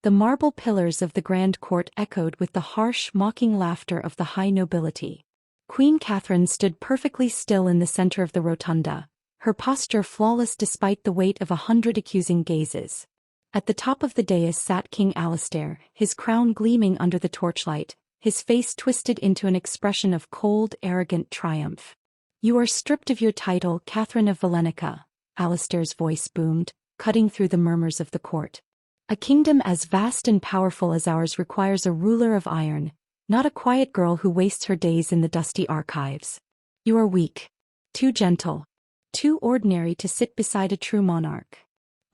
The marble pillars of the grand court echoed with the harsh, mocking laughter of the high nobility. Queen Catherine stood perfectly still in the center of the rotunda, her posture flawless despite the weight of 100 accusing gazes. At the top of the dais sat King Alastair, his crown gleaming under the torchlight, his face twisted into an expression of cold, arrogant triumph. "You are stripped of your title, Catherine of Valenica," Alastair's voice boomed, cutting through the murmurs of the court. "A kingdom as vast and powerful as ours requires a ruler of iron, not a quiet girl who wastes her days in the dusty archives. You are weak. Too gentle. Too ordinary to sit beside a true monarch."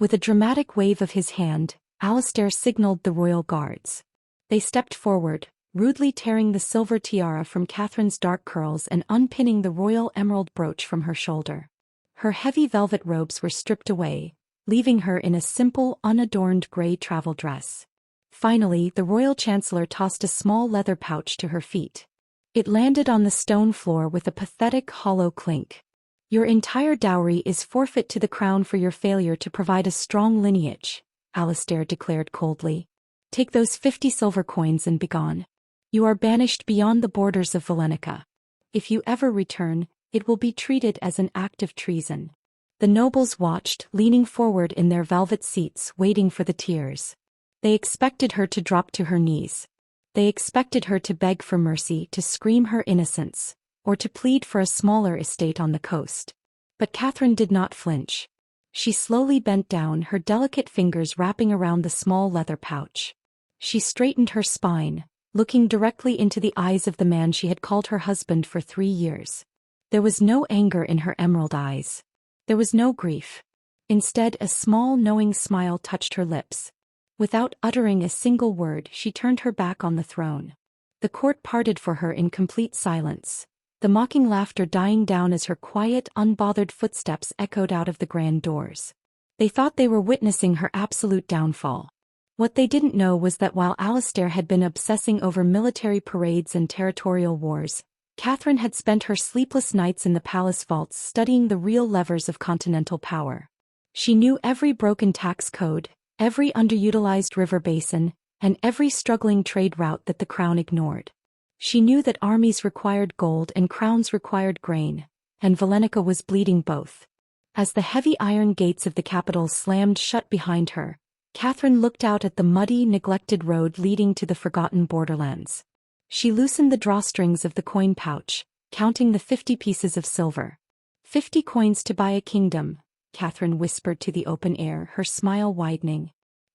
With a dramatic wave of his hand, Alastair signaled the royal guards. They stepped forward, rudely tearing the silver tiara from Catherine's dark curls and unpinning the royal emerald brooch from her shoulder. Her heavy velvet robes were stripped away, leaving her in a simple, unadorned gray travel dress. Finally, the royal chancellor tossed a small leather pouch to her feet. It landed on the stone floor with a pathetic, hollow clink. "Your entire dowry is forfeit to the crown for your failure to provide a strong lineage," Alastair declared coldly. "Take those 50 silver coins and begone. You are banished beyond the borders of Valenica. If you ever return, it will be treated as an act of treason." The nobles watched, leaning forward in their velvet seats, waiting for the tears. They expected her to drop to her knees. They expected her to beg for mercy, to scream her innocence, or to plead for a smaller estate on the coast. But Catherine did not flinch. She slowly bent down, her delicate fingers wrapping around the small leather pouch. She straightened her spine, looking directly into the eyes of the man she had called her husband for 3 years. There was no anger in her emerald eyes. There was no grief. Instead, a small, knowing smile touched her lips. Without uttering a single word, she turned her back on the throne. The court parted for her in complete silence, the mocking laughter dying down as her quiet, unbothered footsteps echoed out of the grand doors. They thought they were witnessing her absolute downfall. What they didn't know was that while Alastair had been obsessing over military parades and territorial wars, Catherine had spent her sleepless nights in the palace vaults studying the real levers of continental power. She knew every broken tax code, every underutilized river basin, and every struggling trade route that the crown ignored. She knew that armies required gold and crowns required grain, and Valenica was bleeding both. As the heavy iron gates of the capital slammed shut behind her, Catherine looked out at the muddy, neglected road leading to the forgotten borderlands. She loosened the drawstrings of the coin pouch, counting the 50 pieces of silver. 50 coins to buy a kingdom, Catherine whispered to the open air, her smile widening.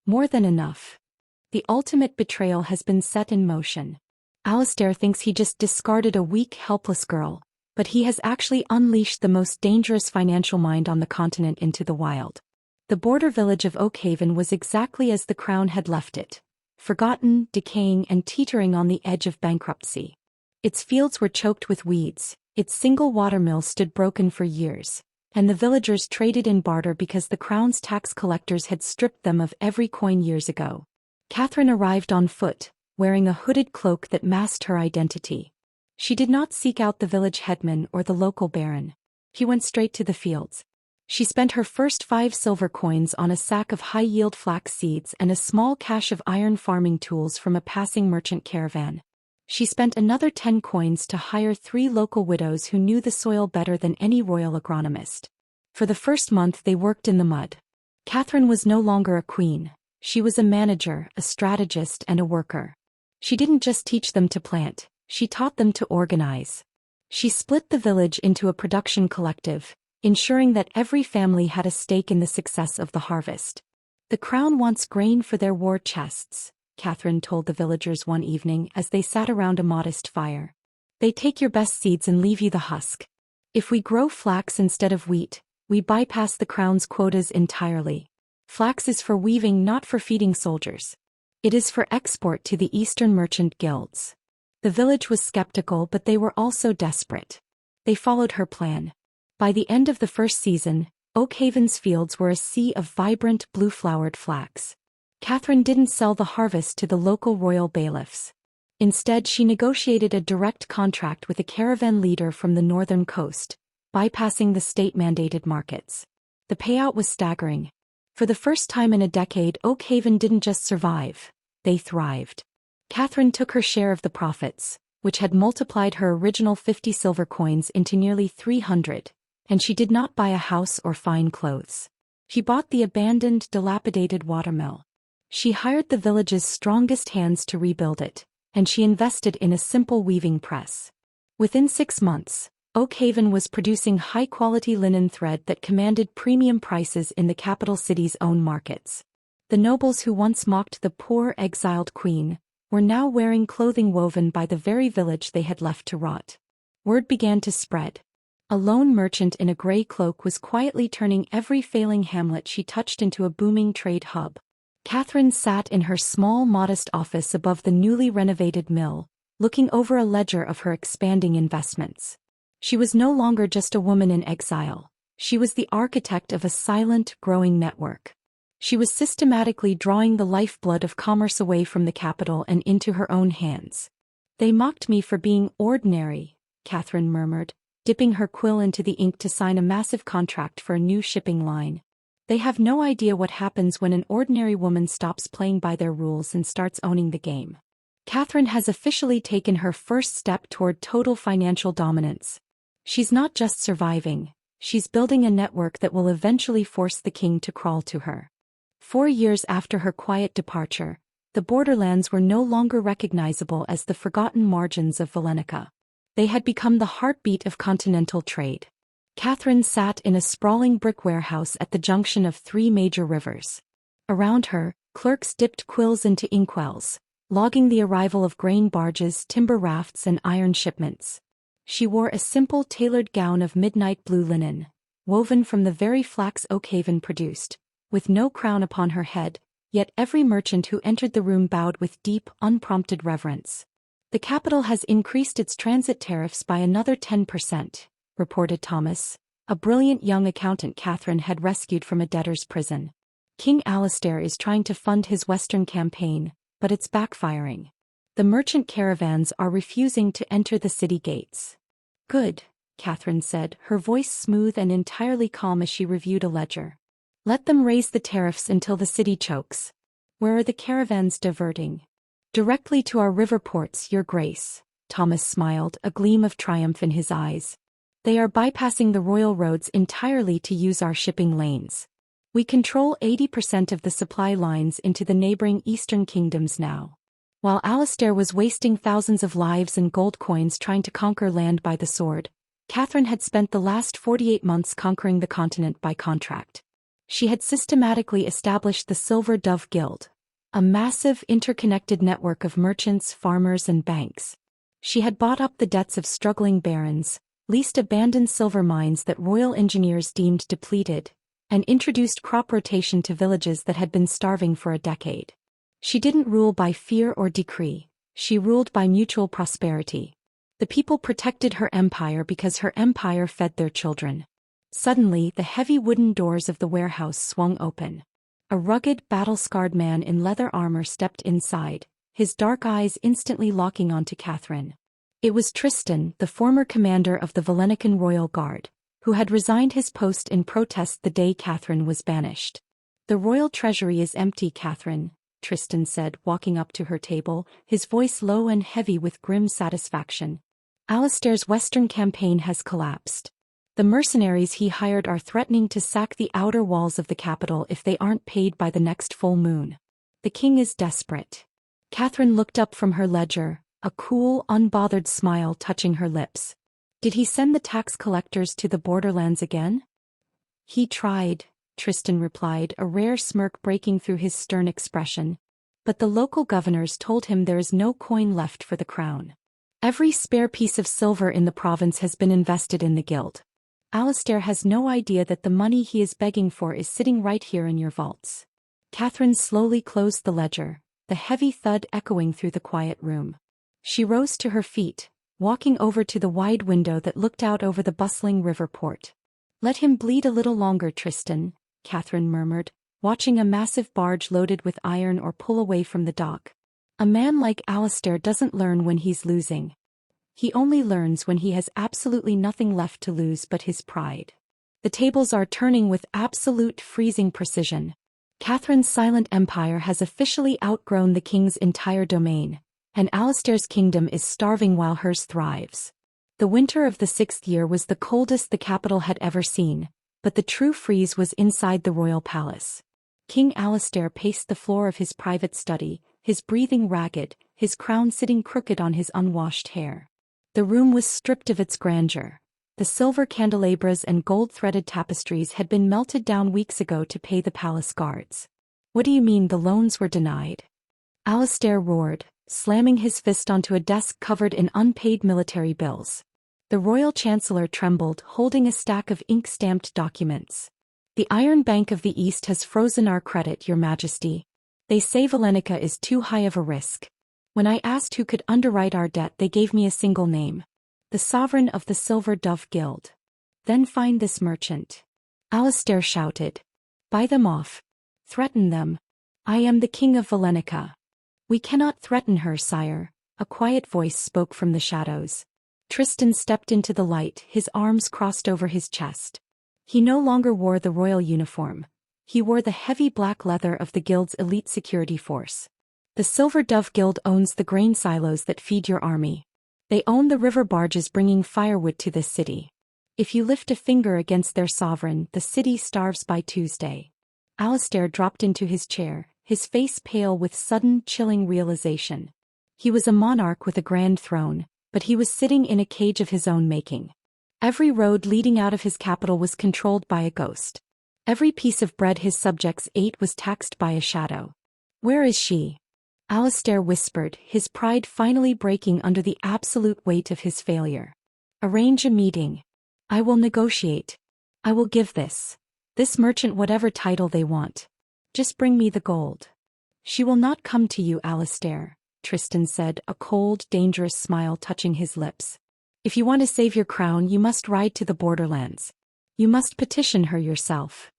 More than enough. The ultimate betrayal has been set in motion. Alastair thinks he just discarded a weak, helpless girl, but he has actually unleashed the most dangerous financial mind on the continent into the wild. The border village of Oakhaven was exactly as the crown had left it. Forgotten, decaying, and teetering on the edge of bankruptcy. Its fields were choked with weeds, its single watermill stood broken for years, and the villagers traded in barter because the crown's tax collectors had stripped them of every coin years ago. Catherine arrived on foot, wearing a hooded cloak that masked her identity. She did not seek out the village headman or the local baron. He went straight to the fields. She spent her first 5 silver coins on a sack of high-yield flax seeds and a small cache of iron farming tools from a passing merchant caravan. She spent another 10 coins to hire 3 local widows who knew the soil better than any royal agronomist. For the first month they worked in the mud. Catherine was no longer a queen. She was a manager, a strategist, and a worker. She didn't just teach them to plant, she taught them to organize. She split the village into a production collective, ensuring that every family had a stake in the success of the harvest. "The crown wants grain for their war chests," Catherine told the villagers one evening as they sat around a modest fire. "They take your best seeds and leave you the husk. If we grow flax instead of wheat, we bypass the crown's quotas entirely. Flax is for weaving, not for feeding soldiers. It is for export to the Eastern merchant guilds." The village was skeptical, but they were also desperate. They followed her plan. By the end of the first season, Oakhaven's fields were a sea of vibrant, blue-flowered flax. Catherine didn't sell the harvest to the local royal bailiffs. Instead, she negotiated a direct contract with a caravan leader from the northern coast, bypassing the state-mandated markets. The payout was staggering. For the first time in a decade, Oakhaven didn't just survive, they thrived. Catherine took her share of the profits, which had multiplied her original 50 silver coins into nearly 300, and she did not buy a house or fine clothes. She bought the abandoned, dilapidated watermill. She hired the village's strongest hands to rebuild it, and she invested in a simple weaving press. Within 6 months, Oakhaven was producing high-quality linen thread that commanded premium prices in the capital city's own markets. The nobles who once mocked the poor exiled queen were now wearing clothing woven by the very village they had left to rot. Word began to spread. A lone merchant in a gray cloak was quietly turning every failing hamlet she touched into a booming trade hub. Catherine sat in her small, modest office above the newly renovated mill, looking over a ledger of her expanding investments. She was no longer just a woman in exile. She was the architect of a silent, growing network. She was systematically drawing the lifeblood of commerce away from the capital and into her own hands. "They mocked me for being ordinary," Catherine murmured, dipping her quill into the ink to sign a massive contract for a new shipping line. "They have no idea what happens when an ordinary woman stops playing by their rules and starts owning the game." Catherine has officially taken her first step toward total financial dominance. She's not just surviving, she's building a network that will eventually force the king to crawl to her. 4 years after her quiet departure, the borderlands were no longer recognizable as the forgotten margins of Valenica. They had become the heartbeat of continental trade. Catherine sat in a sprawling brick warehouse at the junction of 3 major rivers. Around her, clerks dipped quills into inkwells, logging the arrival of grain barges, timber rafts, and iron shipments. She wore a simple tailored gown of midnight blue linen, woven from the very flax Oakhaven produced, with no crown upon her head, yet every merchant who entered the room bowed with deep, unprompted reverence. "The capital has increased its transit tariffs by another 10%, reported Thomas, a brilliant young accountant Catherine had rescued from a debtor's prison. "King Alastair is trying to fund his Western campaign, but it's backfiring. The merchant caravans are refusing to enter the city gates." "Good," Catherine said, her voice smooth and entirely calm as she reviewed a ledger. "Let them raise the tariffs until the city chokes. Where are the caravans diverting?" "Directly to our river ports, Your Grace," Thomas smiled, a gleam of triumph in his eyes. "They are bypassing the royal roads entirely to use our shipping lanes. We control 80% of the supply lines into the neighboring eastern kingdoms now." While Alastair was wasting thousands of lives and gold coins trying to conquer land by the sword, Catherine had spent the last 48 months conquering the continent by contract. She had systematically established the Silver Dove Guild, a massive interconnected network of merchants, farmers, and banks. She had bought up the debts of struggling barons, leased abandoned silver mines that royal engineers deemed depleted, and introduced crop rotation to villages that had been starving for a decade. She didn't rule by fear or decree, she ruled by mutual prosperity. The people protected her empire because her empire fed their children. Suddenly, the heavy wooden doors of the warehouse swung open. A rugged, battle-scarred man in leather armor stepped inside, his dark eyes instantly locking onto Catherine. It was Tristan, the former commander of the Valenican Royal Guard, who had resigned his post in protest the day Catherine was banished. "The royal treasury is empty, Catherine," Tristan said, walking up to her table, his voice low and heavy with grim satisfaction. "Alastair's western campaign has collapsed. The mercenaries he hired are threatening to sack the outer walls of the capital if they aren't paid by the next full moon. The king is desperate." Catherine looked up from her ledger, a cool, unbothered smile touching her lips. "Did he send the tax collectors to the borderlands again?" "He tried," Tristan replied, a rare smirk breaking through his stern expression. "But the local governors told him there is no coin left for the crown. Every spare piece of silver in the province has been invested in the guild. Alastair has no idea that the money he is begging for is sitting right here in your vaults." Catherine slowly closed the ledger, the heavy thud echoing through the quiet room. She rose to her feet, walking over to the wide window that looked out over the bustling river port. "Let him bleed a little longer, Tristan," Catherine murmured, watching a massive barge loaded with iron ore pull away from the dock. "A man like Alastair doesn't learn when he's losing. He only learns when he has absolutely nothing left to lose but his pride." The tables are turning with absolute freezing precision. Catherine's silent empire has officially outgrown the king's entire domain, and Alistair's kingdom is starving while hers thrives. The winter of the 6th year was the coldest the capital had ever seen, but the true freeze was inside the royal palace. King Alistair paced the floor of his private study, his breathing ragged, his crown sitting crooked on his unwashed hair. The room was stripped of its grandeur. The silver candelabras and gold-threaded tapestries had been melted down weeks ago to pay the palace guards. "What do you mean the loans were denied?" Alistair roared, slamming his fist onto a desk covered in unpaid military bills. The royal chancellor trembled, holding a stack of ink-stamped documents. "The Iron Bank of the East has frozen our credit, Your Majesty. They say Valenica is too high of a risk. When I asked who could underwrite our debt, they gave me a single name. The sovereign of the Silver Dove Guild. Then find this merchant." Alistair shouted. "Buy them off. Threaten them. I am the king of Valenica." "We cannot threaten her, sire," a quiet voice spoke from the shadows. Tristan stepped into the light, his arms crossed over his chest. He no longer wore the royal uniform. He wore the heavy black leather of the guild's elite security force. "The Silver Dove Guild owns the grain silos that feed your army. They own the river barges bringing firewood to this city. If you lift a finger against their sovereign, the city starves by Tuesday." Alistair dropped into his chair, his face pale with sudden, chilling realization. He was a monarch with a grand throne, but he was sitting in a cage of his own making. Every road leading out of his capital was controlled by a ghost. Every piece of bread his subjects ate was taxed by a shadow. "Where is she?" Alistair whispered, his pride finally breaking under the absolute weight of his failure. "Arrange a meeting. I will negotiate. I will give this merchant whatever title they want. Just bring me the gold." "She will not come to you, Alistair," Tristan said, a cold, dangerous smile touching his lips. "If you want to save your crown, you must ride to the borderlands. You must petition her yourself."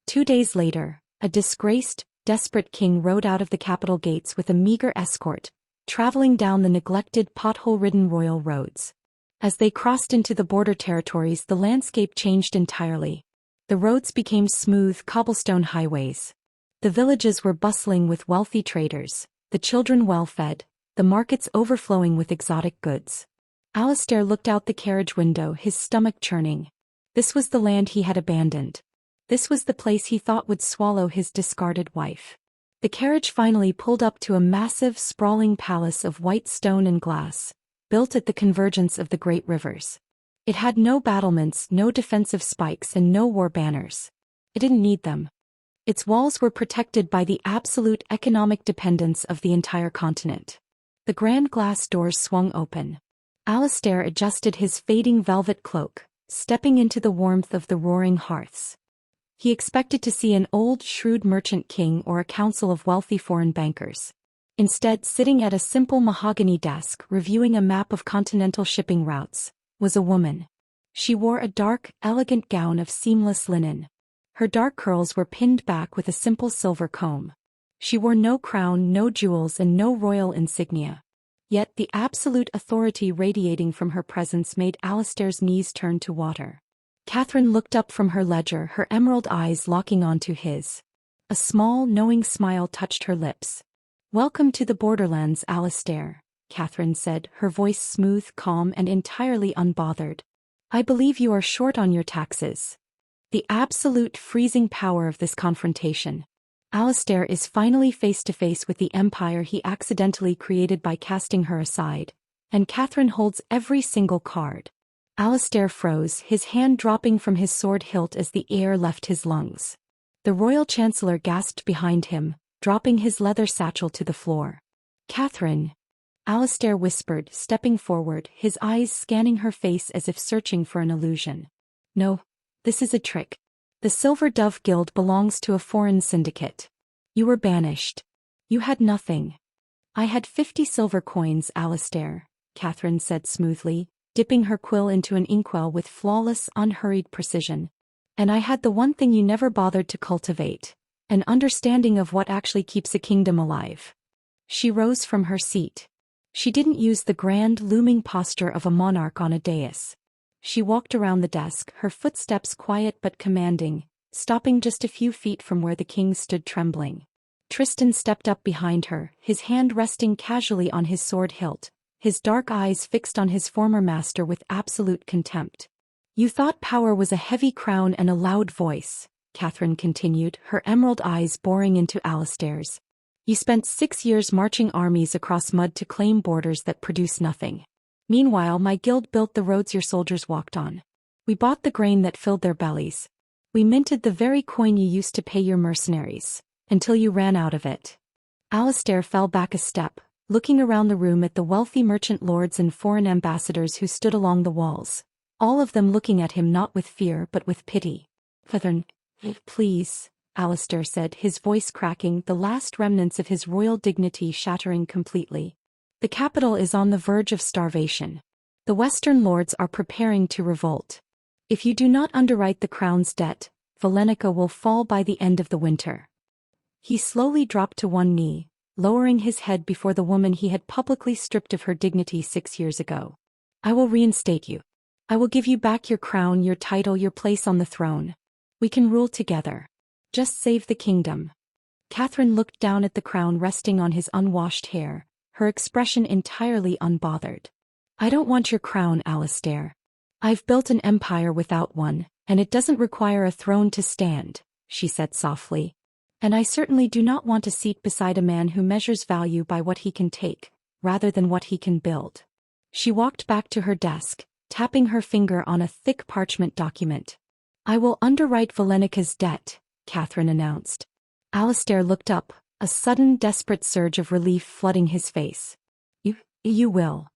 2 days later, a disgraced, desperate king rode out of the capital gates with a meager escort, traveling down the neglected, pothole-ridden royal roads. As they crossed into the border territories, the landscape changed entirely. The roads became smooth, cobblestone highways. The villages were bustling with wealthy traders, the children well-fed, the markets overflowing with exotic goods. Alistair looked out the carriage window, his stomach churning. This was the land he had abandoned. This was the place he thought would swallow his discarded wife. The carriage finally pulled up to a massive, sprawling palace of white stone and glass, built at the convergence of the great rivers. It had no battlements, no defensive spikes, and no war banners. It didn't need them. Its walls were protected by the absolute economic dependence of the entire continent. The grand glass doors swung open. Alistair adjusted his fading velvet cloak, stepping into the warmth of the roaring hearths. He expected to see an old, shrewd merchant king or a council of wealthy foreign bankers. Instead, sitting at a simple mahogany desk, reviewing a map of continental shipping routes, was a woman. She wore a dark, elegant gown of seamless linen. Her dark curls were pinned back with a simple silver comb. She wore no crown, no jewels, and no royal insignia. Yet the absolute authority radiating from her presence made Alistair's knees turn to water. Catherine looked up from her ledger, her emerald eyes locking onto his. A small, knowing smile touched her lips. "Welcome to the borderlands, Alistair," Catherine said, her voice smooth, calm, and entirely unbothered. "I believe you are short on your taxes." The absolute freezing power of this confrontation. Alistair is finally face to face with the empire he accidentally created by casting her aside, and Catherine holds every single card. Alistair froze, his hand dropping from his sword hilt as the air left his lungs. The royal chancellor gasped behind him, dropping his leather satchel to the floor. "Catherine," Alistair whispered, stepping forward, his eyes scanning her face as if searching for an illusion. "No, this is a trick. The Silver Dove Guild belongs to a foreign syndicate. You were banished. You had nothing." "I had 50 silver coins, Alistair," Catherine said smoothly, dipping her quill into an inkwell with flawless, unhurried precision. "And I had the one thing you never bothered to cultivate, an understanding of what actually keeps a kingdom alive." She rose from her seat. She didn't use the grand, looming posture of a monarch on a dais. She walked around the desk, her footsteps quiet but commanding, stopping just a few feet from where the king stood trembling. Tristan stepped up behind her, his hand resting casually on his sword hilt, his dark eyes fixed on his former master with absolute contempt. "You thought power was a heavy crown and a loud voice," Catherine continued, her emerald eyes boring into Alistair's. "You spent 6 years marching armies across mud to claim borders that produce nothing. Meanwhile, my guild built the roads your soldiers walked on. We bought the grain that filled their bellies. We minted the very coin you used to pay your mercenaries, until you ran out of it." Alistair fell back a step, looking around the room at the wealthy merchant lords and foreign ambassadors who stood along the walls, all of them looking at him not with fear but with pity. "Catherine, please," Alistair said, his voice cracking, the last remnants of his royal dignity shattering completely. "The capital is on the verge of starvation. The Western lords are preparing to revolt. If you do not underwrite the crown's debt, Valenica will fall by the end of the winter." He slowly dropped to one knee, lowering his head before the woman he had publicly stripped of her dignity 6 years ago. "I will reinstate you. I will give you back your crown, your title, your place on the throne. We can rule together. Just save the kingdom." Catherine looked down at the crown resting on his unwashed hair, her expression entirely unbothered. "I don't want your crown, Alistair. I've built an empire without one, and it doesn't require a throne to stand," she said softly. "And I certainly do not want a seat beside a man who measures value by what he can take, rather than what he can build." She walked back to her desk, tapping her finger on a thick parchment document. "I will underwrite Valenica's debt," Catherine announced. Alistair looked up, a sudden desperate surge of relief flooding his face. You will.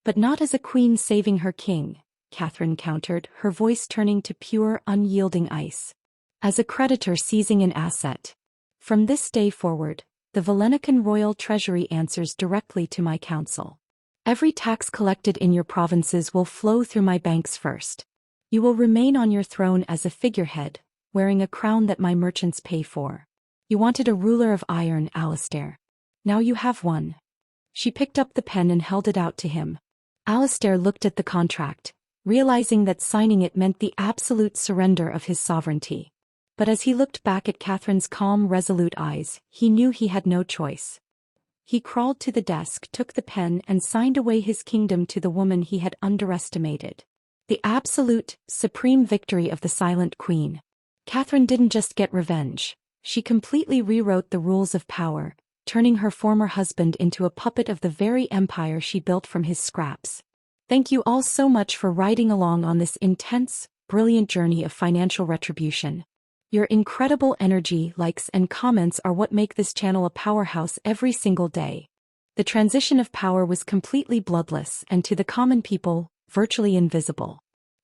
But not as a queen saving her king," Catherine countered, her voice turning to pure, unyielding ice. "As a creditor seizing an asset. From this day forward, the Valenican royal treasury answers directly to my council. Every tax collected in your provinces will flow through my banks first. You will remain on your throne as a figurehead, wearing a crown that my merchants pay for. You wanted a ruler of iron, Alistair. Now you have one." She picked up the pen and held it out to him. Alistair looked at the contract, realizing that signing it meant the absolute surrender of his sovereignty. But as he looked back at Catherine's calm, resolute eyes, he knew he had no choice. He crawled to the desk, took the pen, and signed away his kingdom to the woman he had underestimated. The absolute, supreme victory of the Silent Queen. Catherine didn't just get revenge. She completely rewrote the rules of power, turning her former husband into a puppet of the very empire she built from his scraps. Thank you all so much for riding along on this intense, brilliant journey of financial retribution. Your incredible energy, likes, and comments are what make this channel a powerhouse every single day. The transition of power was completely bloodless and to the common people, virtually invisible.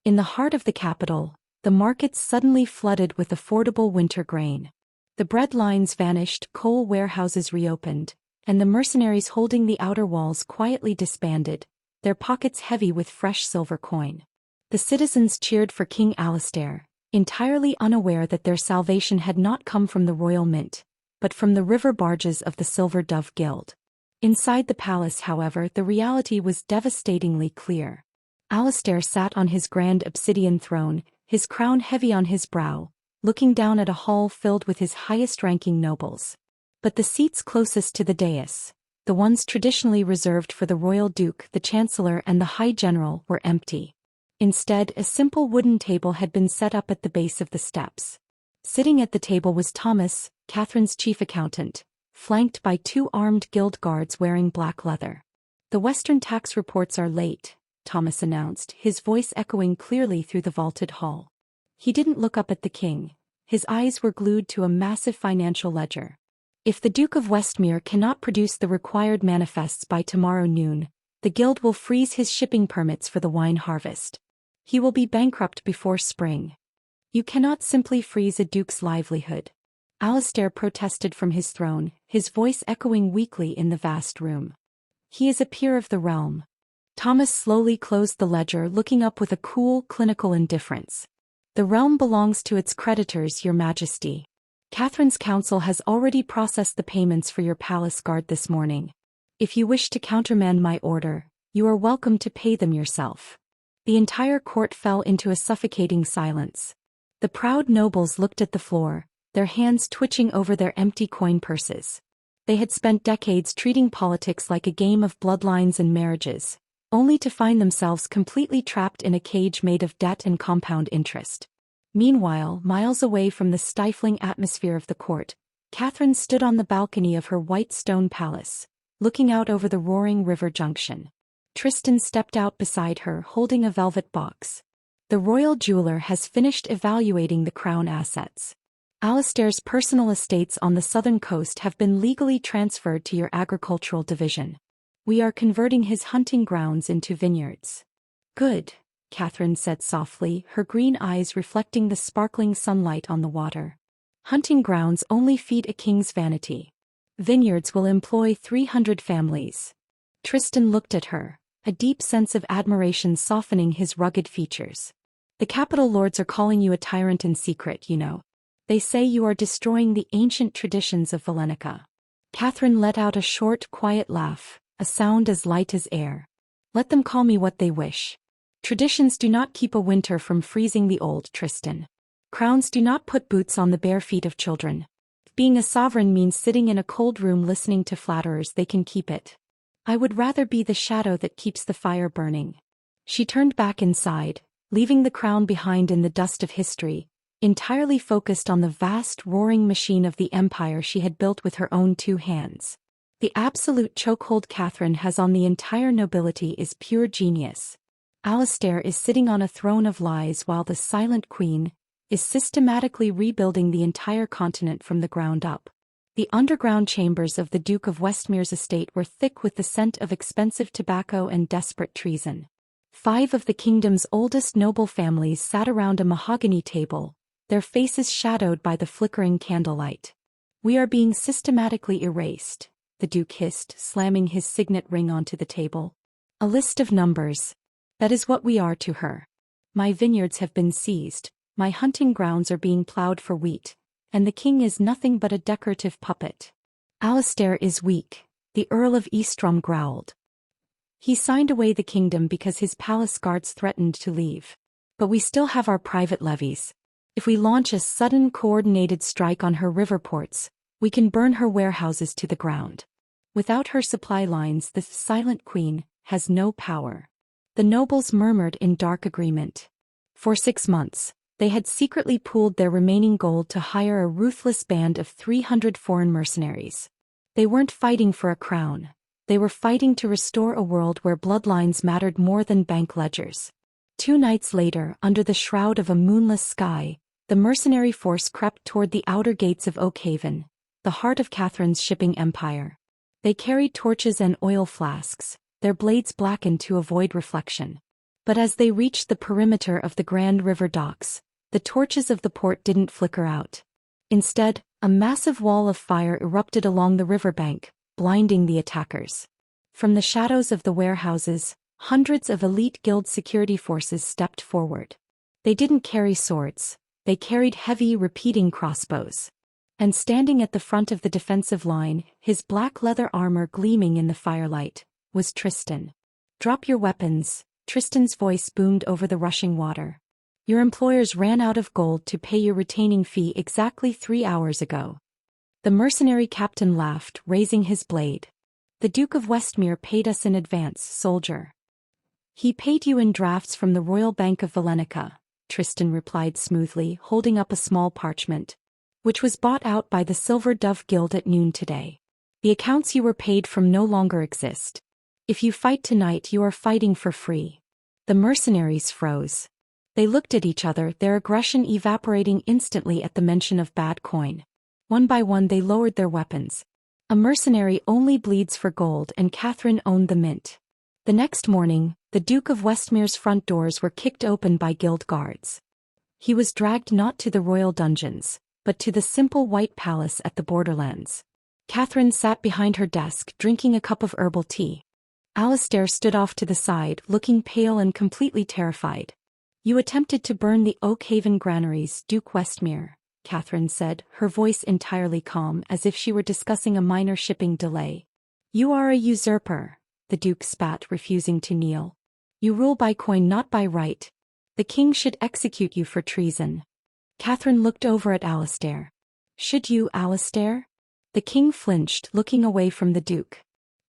In the heart of the capital, the markets suddenly flooded with affordable winter grain. The bread lines vanished, coal warehouses reopened, and the mercenaries holding the outer walls quietly disbanded, their pockets heavy with fresh silver coin. The citizens cheered for King Alistair, entirely unaware that their salvation had not come from the royal mint, but from the river barges of the Silver Dove Guild. Inside the palace, however, the reality was devastatingly clear. Alistair sat on his grand obsidian throne, his crown heavy on his brow, looking down at a hall filled with his highest-ranking nobles. But the seats closest to the dais, the ones traditionally reserved for the royal duke, the chancellor, and the high general, were empty. Instead, a simple wooden table had been set up at the base of the steps. Sitting at the table was Thomas, Catherine's chief accountant, flanked by 2 armed guild guards wearing black leather. "The Western tax reports are late," Thomas announced, his voice echoing clearly through the vaulted hall. He didn't look up at the king. His eyes were glued to a massive financial ledger. "If the Duke of Westmere cannot produce the required manifests by tomorrow noon, the guild will freeze his shipping permits for the wine harvest. He will be bankrupt before spring." "You cannot simply freeze a duke's livelihood," Alistair protested from his throne, his voice echoing weakly in the vast room. "He is a peer of the realm." Thomas slowly closed the ledger, looking up with a cool, clinical indifference. "The realm belongs to its creditors, your majesty. Catherine's council has already processed the payments for your palace guard this morning. If you wish to countermand my order, you are welcome to pay them yourself." The entire court fell into a suffocating silence. The proud nobles looked at the floor, their hands twitching over their empty coin purses. They had spent decades treating politics like a game of bloodlines and marriages, only to find themselves completely trapped in a cage made of debt and compound interest. Meanwhile, miles away from the stifling atmosphere of the court, Catherine stood on the balcony of her white stone palace, looking out over the roaring river junction. Tristan stepped out beside her, holding a velvet box. The royal jeweler has finished evaluating the crown assets. Alistair's personal estates on the southern coast have been legally transferred to your agricultural division. We are converting his hunting grounds into vineyards. Good, Catherine said softly, her green eyes reflecting the sparkling sunlight on the water. Hunting grounds only feed a king's vanity. Vineyards will employ 300 families. Tristan looked at her, a deep sense of admiration softening his rugged features. The capital lords are calling you a tyrant in secret, you know. They say you are destroying the ancient traditions of Valenica. Catherine let out a short, quiet laugh, a sound as light as air. Let them call me what they wish. Traditions do not keep a winter from freezing the old, Tristan. Crowns do not put boots on the bare feet of children. Being a sovereign means sitting in a cold room listening to flatterers. They can keep it. I would rather be the shadow that keeps the fire burning. She turned back inside, leaving the crown behind in the dust of history, entirely focused on the vast roaring machine of the empire she had built with her own 2 hands. The absolute chokehold Catherine has on the entire nobility is pure genius. Alistair is sitting on a throne of lies while the silent queen is systematically rebuilding the entire continent from the ground up. The underground chambers of the Duke of Westmere's estate were thick with the scent of expensive tobacco and desperate treason. 5 of the kingdom's oldest noble families sat around a mahogany table, their faces shadowed by the flickering candlelight. We are being systematically erased, the Duke hissed, slamming his signet ring onto the table. A list of numbers. That is what we are to her. My vineyards have been seized, my hunting grounds are being plowed for wheat, and the king is nothing but a decorative puppet. Alistair is weak, the Earl of Eastrom growled. He signed away the kingdom because his palace guards threatened to leave. But we still have our private levies. If we launch a sudden coordinated strike on her river ports, we can burn her warehouses to the ground. Without her supply lines, the silent queen has no power. The nobles murmured in dark agreement. For 6 months, they had secretly pooled their remaining gold to hire a ruthless band of 300 foreign mercenaries. They weren't fighting for a crown. They were fighting to restore a world where bloodlines mattered more than bank ledgers. 2 nights later, under the shroud of a moonless sky, the mercenary force crept toward the outer gates of Oakhaven, the heart of Catherine's shipping empire. They carried torches and oil flasks, their blades blackened to avoid reflection. But as they reached the perimeter of the Grand River docks, the torches of the port didn't flicker out. Instead, a massive wall of fire erupted along the riverbank, blinding the attackers. From the shadows of the warehouses, hundreds of elite guild security forces stepped forward. They didn't carry swords, they carried heavy, repeating crossbows. And standing at the front of the defensive line, his black leather armor gleaming in the firelight, was Tristan. "Drop your weapons," Tristan's voice boomed over the rushing water. "Your employers ran out of gold to pay your retaining fee exactly 3 hours ago." The mercenary captain laughed, raising his blade. "The Duke of Westmere paid us in advance, soldier." "He paid you in drafts from the Royal Bank of Valenica," Tristan replied smoothly, holding up a small parchment, "which was bought out by the Silver Dove Guild at noon today. The accounts you were paid from no longer exist. If you fight tonight, you are fighting for free." The mercenaries froze. They looked at each other, their aggression evaporating instantly at the mention of bad coin. One by one they lowered their weapons. A mercenary only bleeds for gold, and Catherine owned the mint. The next morning, the Duke of Westmere's front doors were kicked open by guild guards. He was dragged not to the royal dungeons, but to the simple white palace at the borderlands. Catherine sat behind her desk, drinking a cup of herbal tea. Alistair stood off to the side, looking pale and completely terrified. "You attempted to burn the Oakhaven granaries, Duke Westmere," Catherine said, her voice entirely calm, as if she were discussing a minor shipping delay. "You are a usurper," the Duke spat, refusing to kneel. "You rule by coin, not by right. The king should execute you for treason." Catherine looked over at Alistair. Should you, Alistair? The king flinched, looking away from the duke.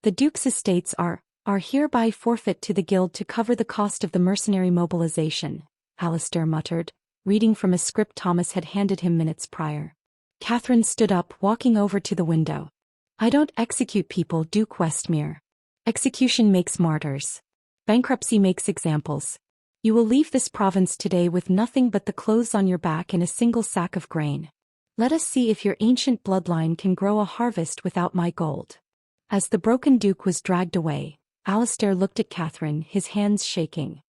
The duke's estates are hereby forfeit to the guild to cover the cost of the mercenary mobilization, Alistair muttered, reading from a script Thomas had handed him minutes prior. Catherine stood up, walking over to the window. I don't execute people, Duke Westmere. Execution makes martyrs. Bankruptcy makes examples. You will leave this province today with nothing but the clothes on your back and a single sack of grain. Let us see if your ancient bloodline can grow a harvest without my gold. As the broken duke was dragged away, Alistair looked at Catherine, his hands shaking.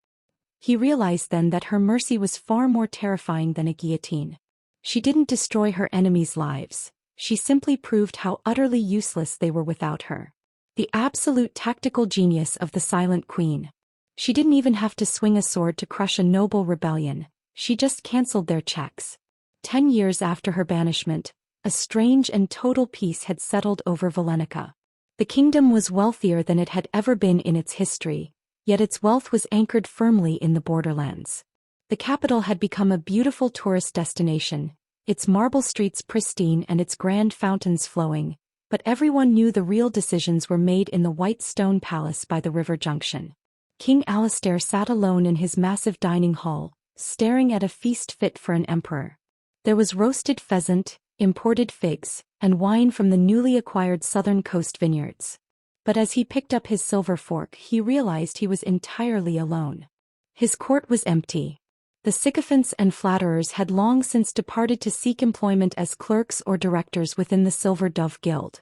He realized then that her mercy was far more terrifying than a guillotine. She didn't destroy her enemies' lives, she simply proved how utterly useless they were without her. The absolute tactical genius of the Silent Queen. She didn't even have to swing a sword to crush a noble rebellion, she just cancelled their checks. 10 years after her banishment, a strange and total peace had settled over Valenica. The kingdom was wealthier than it had ever been in its history, yet its wealth was anchored firmly in the borderlands. The capital had become a beautiful tourist destination, its marble streets pristine and its grand fountains flowing, but everyone knew the real decisions were made in the white stone palace by the river junction. King Alistair sat alone in his massive dining hall, staring at a feast fit for an emperor. There was roasted pheasant, imported figs, and wine from the newly acquired southern coast vineyards. But as he picked up his silver fork, he realized he was entirely alone. His court was empty. The sycophants and flatterers had long since departed to seek employment as clerks or directors within the Silver Dove Guild.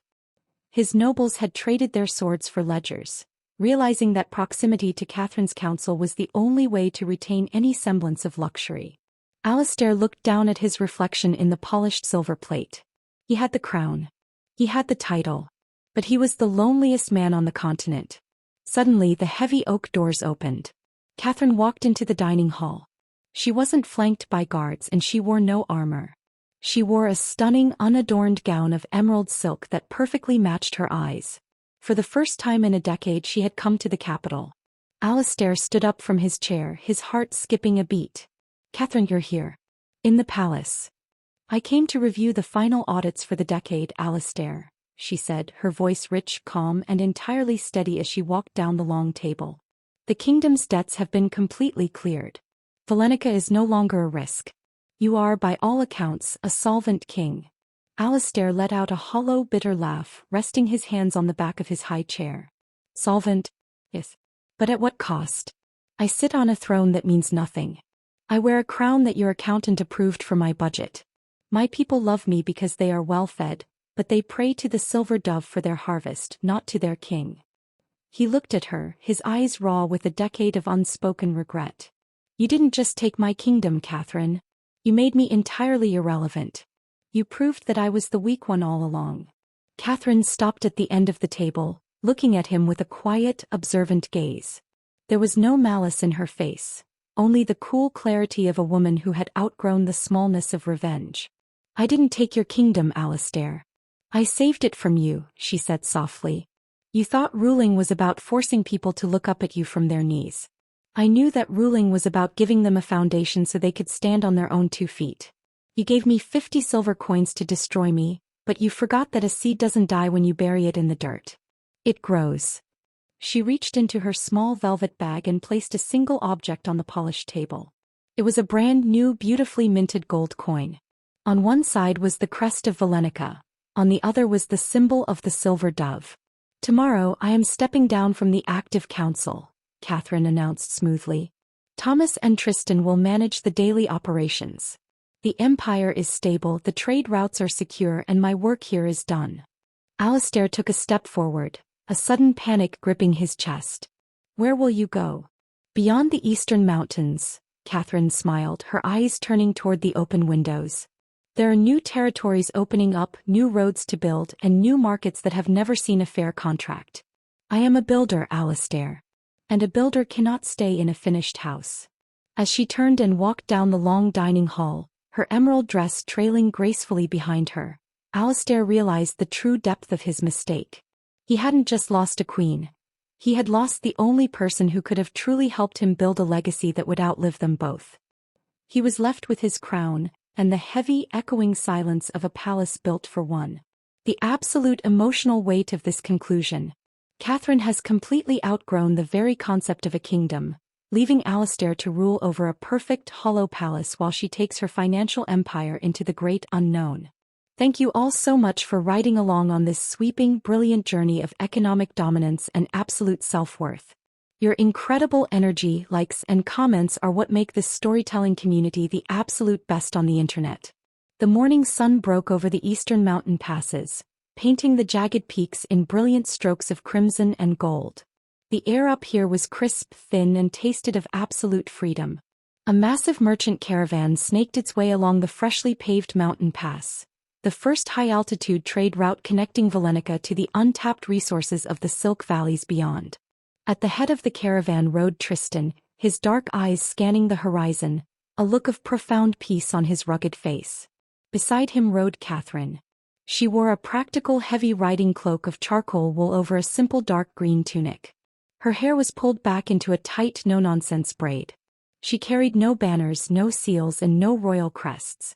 His nobles had traded their swords for ledgers, realizing that proximity to Catherine's council was the only way to retain any semblance of luxury. Alistair looked down at his reflection in the polished silver plate. He had the crown. He had the title. But he was the loneliest man on the continent. Suddenly the heavy oak doors opened. Catherine walked into the dining hall. She wasn't flanked by guards and she wore no armor. She wore a stunning, unadorned gown of emerald silk that perfectly matched her eyes. For the first time in a decade she had come to the capital. Alistair stood up from his chair, his heart skipping a beat. Catherine, you're here. In the palace. I came to review the final audits for the decade, Alistair, she said, her voice rich, calm, and entirely steady as she walked down the long table. The kingdom's debts have been completely cleared. Valenica is no longer a risk. You are, by all accounts, a solvent king. Alistair let out a hollow, bitter laugh, resting his hands on the back of his high chair. Solvent? Yes. But at what cost? I sit on a throne that means nothing. I wear a crown that your accountant approved for my budget. My people love me because they are well-fed, but they pray to the silver dove for their harvest, not to their king. He looked at her, his eyes raw with a decade of unspoken regret. You didn't just take my kingdom, Catherine. You made me entirely irrelevant. You proved that I was the weak one all along. Catherine stopped at the end of the table, looking at him with a quiet, observant gaze. There was no malice in her face, only the cool clarity of a woman who had outgrown the smallness of revenge. I didn't take your kingdom, Alistair. I saved it from you, she said softly. You thought ruling was about forcing people to look up at you from their knees. I knew that ruling was about giving them a foundation so they could stand on their own 2 feet. You gave me 50 silver coins to destroy me, but you forgot that a seed doesn't die when you bury it in the dirt. It grows. She reached into her small velvet bag and placed a single object on the polished table. It was a brand new, beautifully minted gold coin. On one side was the crest of Valenica, on the other was the symbol of the silver dove. Tomorrow I am stepping down from the active council, Catherine announced smoothly. Thomas and Tristan will manage the daily operations. The empire is stable, the trade routes are secure, and my work here is done. Alistair took a step forward, a sudden panic gripping his chest. Where will you go? Beyond the eastern mountains, Catherine smiled, her eyes turning toward the open windows. There are new territories opening up, new roads to build, and new markets that have never seen a fair contract. I am a builder, Alistair. And a builder cannot stay in a finished house. As she turned and walked down the long dining hall, her emerald dress trailing gracefully behind her, Alistair realized the true depth of his mistake. He hadn't just lost a queen. He had lost the only person who could have truly helped him build a legacy that would outlive them both. He was left with his crown, and the heavy, echoing silence of a palace built for one. The absolute emotional weight of this conclusion. Catherine has completely outgrown the very concept of a kingdom, leaving Alistair to rule over a perfect hollow palace while she takes her financial empire into the great unknown. Thank you all so much for riding along on this sweeping, brilliant journey of economic dominance and absolute self-worth. Your incredible energy, likes, and comments are what make this storytelling community the absolute best on the internet. The morning sun broke over the eastern mountain passes, painting the jagged peaks in brilliant strokes of crimson and gold. The air up here was crisp, thin, and tasted of absolute freedom. A massive merchant caravan snaked its way along the freshly paved mountain pass, the first high-altitude trade route connecting Valenica to the untapped resources of the Silk Valleys beyond. At the head of the caravan rode Tristan, his dark eyes scanning the horizon, a look of profound peace on his rugged face. Beside him rode Catherine. She wore a practical heavy riding cloak of charcoal wool over a simple dark green tunic. Her hair was pulled back into a tight no-nonsense braid. She carried no banners, no seals, and no royal crests.